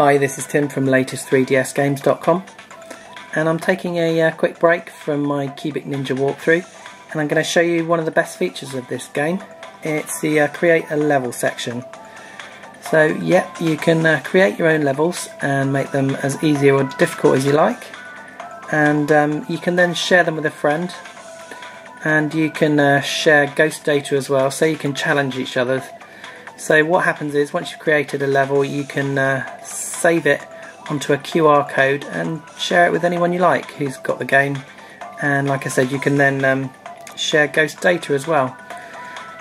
Hi, this is Tim from latest3dsgames.com, and I'm taking a quick break from my Cubic Ninja walkthrough, and I'm going to show you one of the best features of this game. It's the create a level section. So yeah, you can create your own levels and make them as easy or difficult as you like, and you can then share them with a friend, and you can share ghost data as well, so you can challenge each other. So what happens is, once you've created a level, you can save it onto a QR code and share it with anyone you like who's got the game. And like I said, you can then share ghost data as well.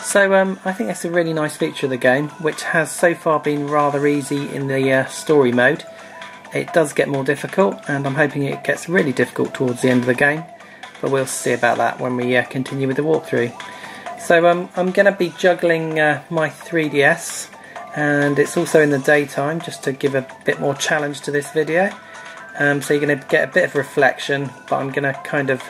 So I think that's a really nice feature of the game, which has so far been rather easy in the story mode. It does get more difficult, and I'm hoping it gets really difficult towards the end of the game, but we'll see about that when we continue with the walkthrough. So I'm going to be juggling my 3DS, and it's also in the daytime, just to give a bit more challenge to this video. So you're going to get a bit of reflection, but I'm going to kind of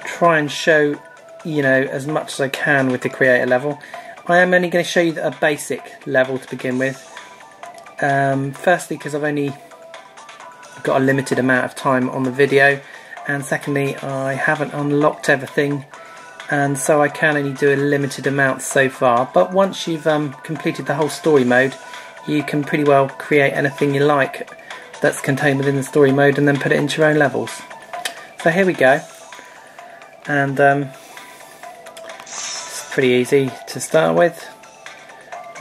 try and show, you know, as much as I can with the creator level. I am only going to show you a basic level to begin with. Firstly, because I've only got a limited amount of time on the video, and secondly, I haven't unlocked everything, and so I can only do a limited amount so far. But once you've completed the whole story mode, you can pretty well create anything you like that's contained within the story mode and then put it into your own levels. So here we go, and it's pretty easy to start with.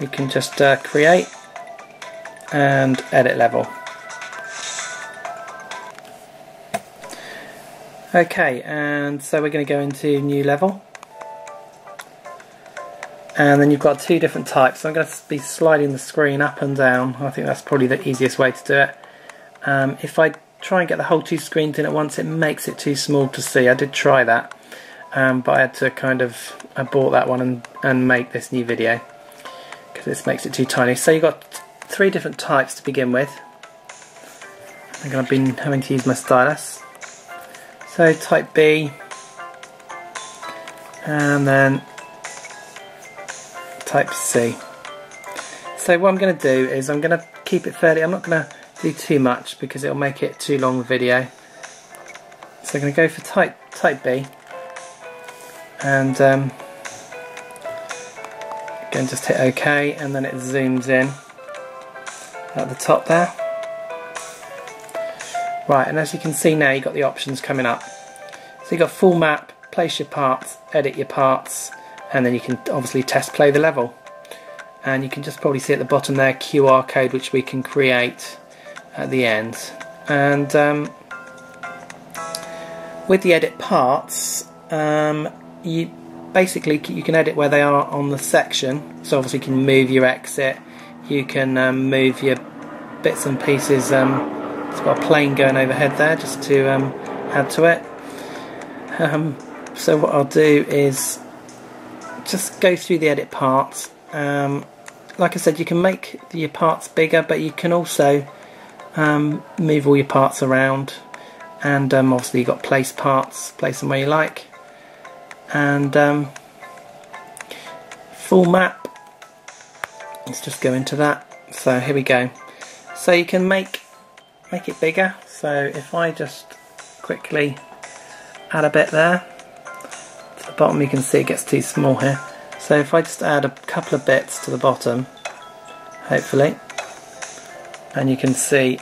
You can just create and edit level. Okay, and so we're going to go into new level, and then you've got two different types. So I'm going to be sliding the screen up and down. I think that's probably the easiest way to do it. If I try and get the whole two screens in at once, it makes it too small to see. I did try that, but I had to kind of abort that one and make this new video because this makes it too tiny. So you've got three different types to begin with. I've been having to use my stylus. So type B, and then type C. So what I'm going to do is I'm going to keep it fairly, I'm not going to do too much because it'll make it too long a video. So I'm going to go for type B, and again just hit OK, and then it zooms in at the top there. Right, and as you can see now, you've got the options coming up. So you've got full map, place your parts, edit your parts, and then you can obviously test play the level. And you can just probably see at the bottom there, QR code, which we can create at the end. And with the edit parts, you can edit where they are on the section. So obviously you can move your exit, you can move your bits and pieces. It's got a plane going overhead there just to add to it. So what I'll do is just go through the edit parts. Like I said, you can make your parts bigger, but you can also move all your parts around, and obviously you've got place parts, place them where you like, and full map. Let's just go into that. So here we go. So you can make it bigger. So if I just quickly add a bit there to the bottom, you can see it gets too small here. So if I just add a couple of bits to the bottom, hopefully, and you can see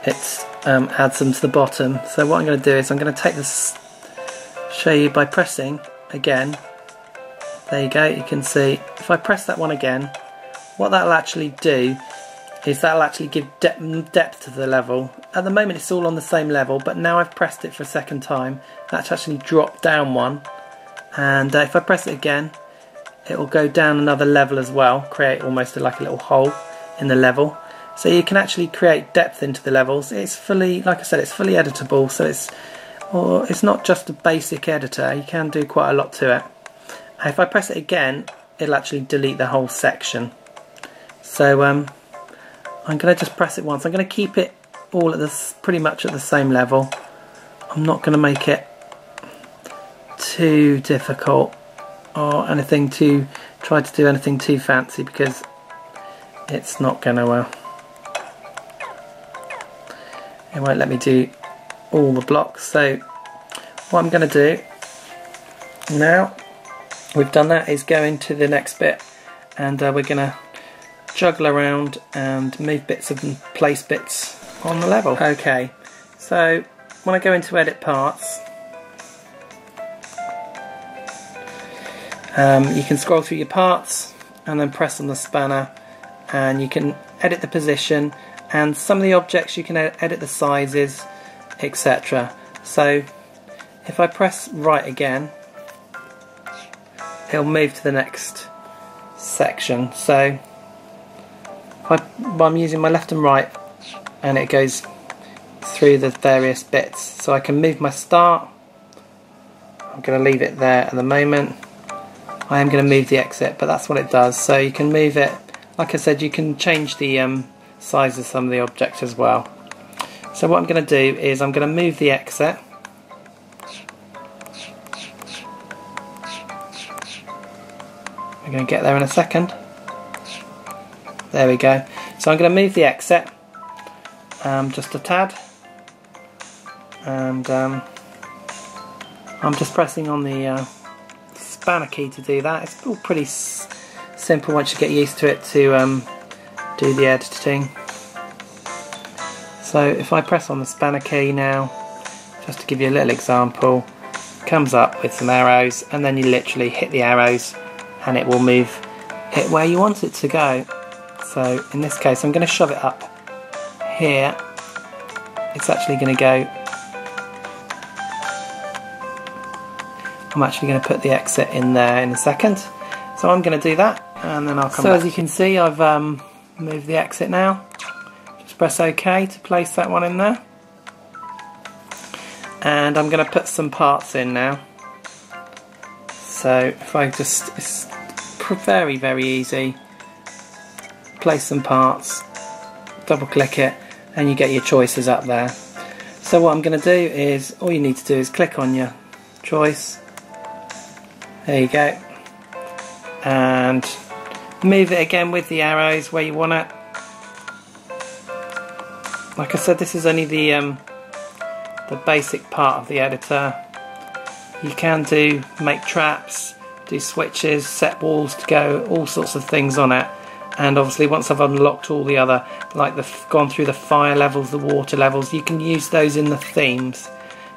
it adds them to the bottom. So what I'm going to do is I'm going to take this, show you by pressing again. There you go, you can see if I press that one again, what that'll actually do is that'll actually give depth to the level. At the moment it's all on the same level, but now I've pressed it for a second time, that's actually dropped down one, and if I press it again, it will go down another level as well, create almost like a little hole in the level. So you can actually create depth into the levels. It's fully, like I said, it's fully editable, so it's not just a basic editor, you can do quite a lot to it. And if I press it again, it'll actually delete the whole section. So I'm going to just press it once. I'm going to keep it all at pretty much at the same level. I'm not going to make it too difficult or anything too, try to do anything too fancy, because it's not going to it won't let me do all the blocks. So what I'm going to do now we've done that is go into the next bit, and we're going to juggle around and move bits and place bits on the level. Okay, so when I go into edit parts, you can scroll through your parts and then press on the spanner, and you can edit the position, and some of the objects you can edit the sizes, etc. So if I press right again, it'll move to the next section. So I'm using my left and right, and it goes through the various bits. So I can move my start. I'm going to leave it there at the moment. I am going to move the exit, but that's what it does. So you can move it, like I said, you can change the size of some of the objects as well. So what I'm going to do is I'm going to move the exit. We're going to get there in a second. There we go. So I'm going to move the exit just a tad, and I'm just pressing on the spanner key to do that. It's all pretty simple once you get used to it to do the editing. So if I press on the spanner key now, just to give you a little example, it comes up with some arrows, and then you literally hit the arrows and it will move it where you want it to go. So in this case I'm going to shove it up here. It's actually going to go, I'm actually going to put the exit in there in a second. So I'm going to do that, and then I'll come back. So as you can see, I've moved the exit now. Just press OK to place that one in there. And I'm going to put some parts in now. So if I just, it's very, very easy. Place some parts, double click it, and you get your choices up there. So what I'm going to do is, all you need to do is click on your choice. There you go. And move it again with the arrows where you want it. Like I said, this is only the basic part of the editor. You can make traps, do switches, set walls to go, all sorts of things on it. And obviously once I've unlocked all the other, like gone through the fire levels, the water levels, you can use those in the themes.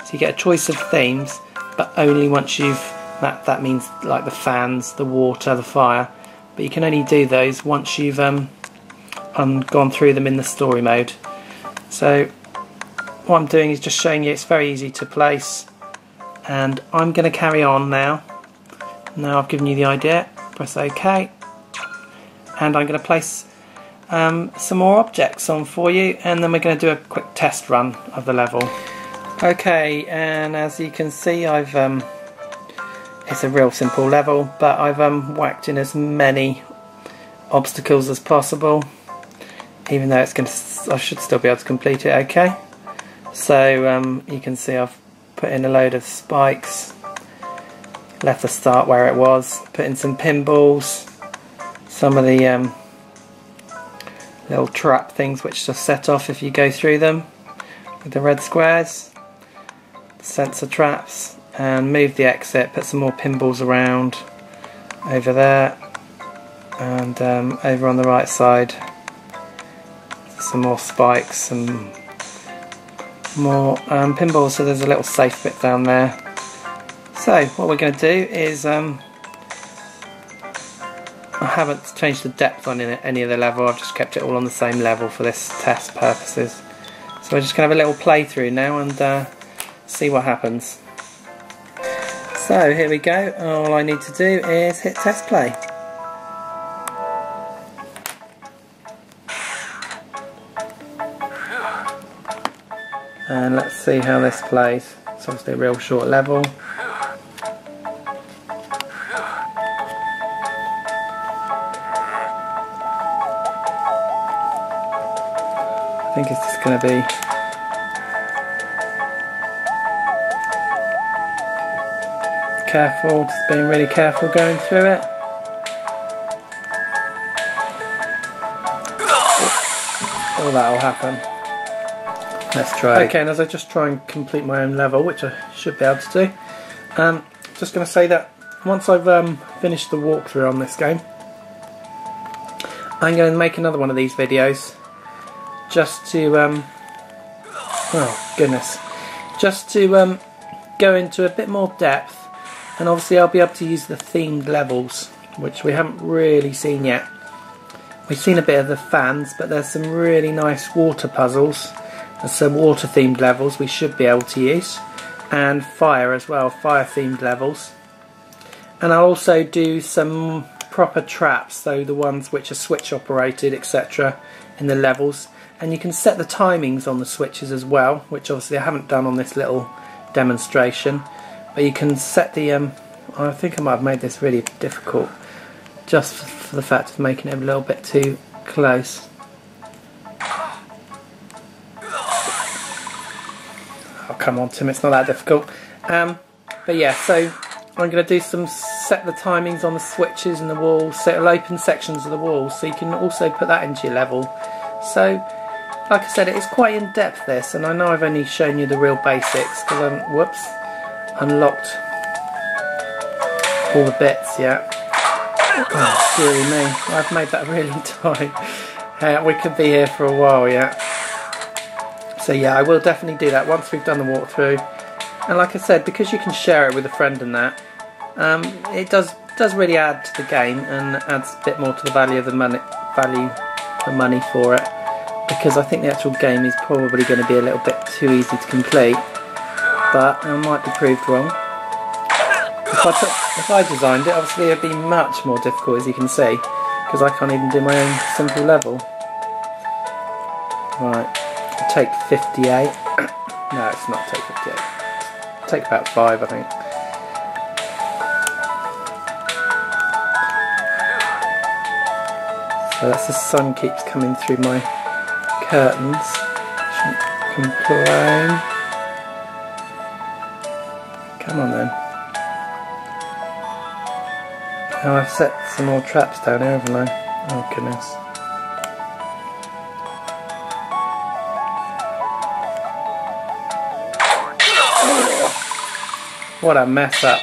So you get a choice of themes, but only once you've, that means like the fans, the water, the fire. But you can only do those once you've gone through them in the story mode. So what I'm doing is just showing you it's very easy to place. And I'm going to carry on now. Now I've given you the idea, press OK. And I'm going to place some more objects on for you, and then we're going to do a quick test run of the level. Okay, and as you can see, I've it's a real simple level, but I've whacked in as many obstacles as possible, even though it's going to, I should still be able to complete it. Okay, so you can see I've put in a load of spikes, left the start where it was, put in some pinballs, some of the little trap things which just set off if you go through them with the red squares, sensor traps, and move the exit, put some more pinballs around over there, and over on the right side some more spikes, some more pinballs, so there's a little safe bit down there. So what we're going to do is I haven't changed the depth on any of the level, I've just kept it all on the same level for this test purposes. So we're just going to have a little playthrough now and see what happens. So here we go, all I need to do is hit test play. And let's see how this plays. It's obviously a real short level. I think it's just going to be careful, just being really careful going through it. or that'll happen. Let's try. Okay, and as I just try and complete my own level, which I should be able to do, just going to say that once I've finished the walkthrough on this game, I'm going to make another one of these videos just to, oh goodness, just to go into a bit more depth, and obviously I'll be able to use the themed levels, which we haven't really seen yet. We've seen a bit of the fans, but there's some really nice water puzzles. There's some water themed levels we should be able to use, and fire as well, fire themed levels. And I'll also do some proper traps, so the ones which are switch operated, etc. in the levels. And you can set the timings on the switches as well, which obviously I haven't done on this little demonstration. But you can set the, I think I might have made this really difficult, just for the fact of making it a little bit too close. Oh come on Tim, it's not that difficult. But yeah, so I'm going to do some set the timings on the switches and the walls, so it'll open sections of the walls, so you can also put that into your level. So like I said, it is quite in depth this, and I know I've only shown you the real basics because I haven't, whoops, unlocked all the bits yet. Oh, dearie me, I've made that really tight. We could be here for a while yet. So yeah, I will definitely do that once we've done the walkthrough. And like I said, because you can share it with a friend and that, it does really add to the game and adds a bit more to the value of the money for it. Because I think the actual game is probably going to be a little bit too easy to complete, but I might be proved wrong. If I designed it, obviously it'd be much more difficult, as you can see, because I can't even do my own simple level. Right, I'll take 58. No, it's not take 58. It'll take about 5, I think. So that's the sun keeps coming through my curtains. Shouldn't complain. Come on then. Oh, I've set some more traps down here, haven't I? Oh goodness. What a mess up.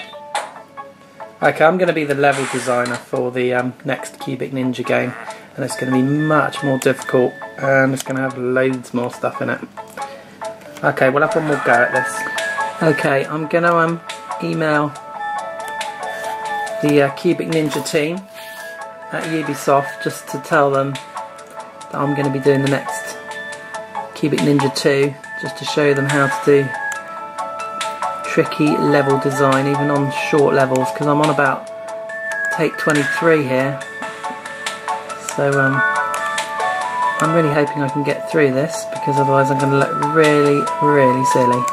Okay, I'm going to be the level designer for the next Cubic Ninja game, and it's going to be much more difficult, and it's going to have loads more stuff in it. Okay, we'll have one more go at this. Okay, I'm going to email the Cubic Ninja team at Ubisoft just to tell them that I'm going to be doing the next Cubic Ninja 2, just to show them how to do tricky level design even on short levels, because I'm on about take 23 here, so I'm really hoping I can get through this, because otherwise I'm going to look really silly.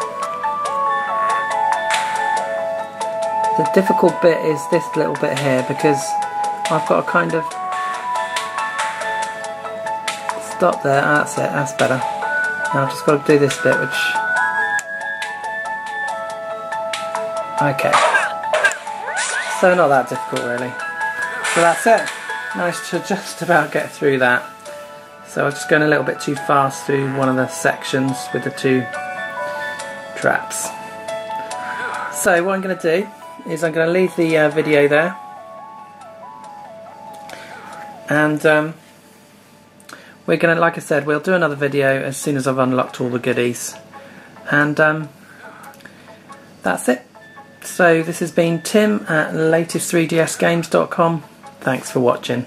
The difficult bit is this little bit here, because I've got to kind of stop there. That's it, that's better. Now I've just got to do this bit, which, okay, so not that difficult really. So that's it. Managed to just about get through that. So I was just going a little bit too fast through one of the sections with the 2 traps. So what I'm going to do is I'm going to leave the video there, and we're going to, like I said, we'll do another video as soon as I've unlocked all the goodies, and that's it. So this has been Tim at latest3dsgames.com. Thanks for watching.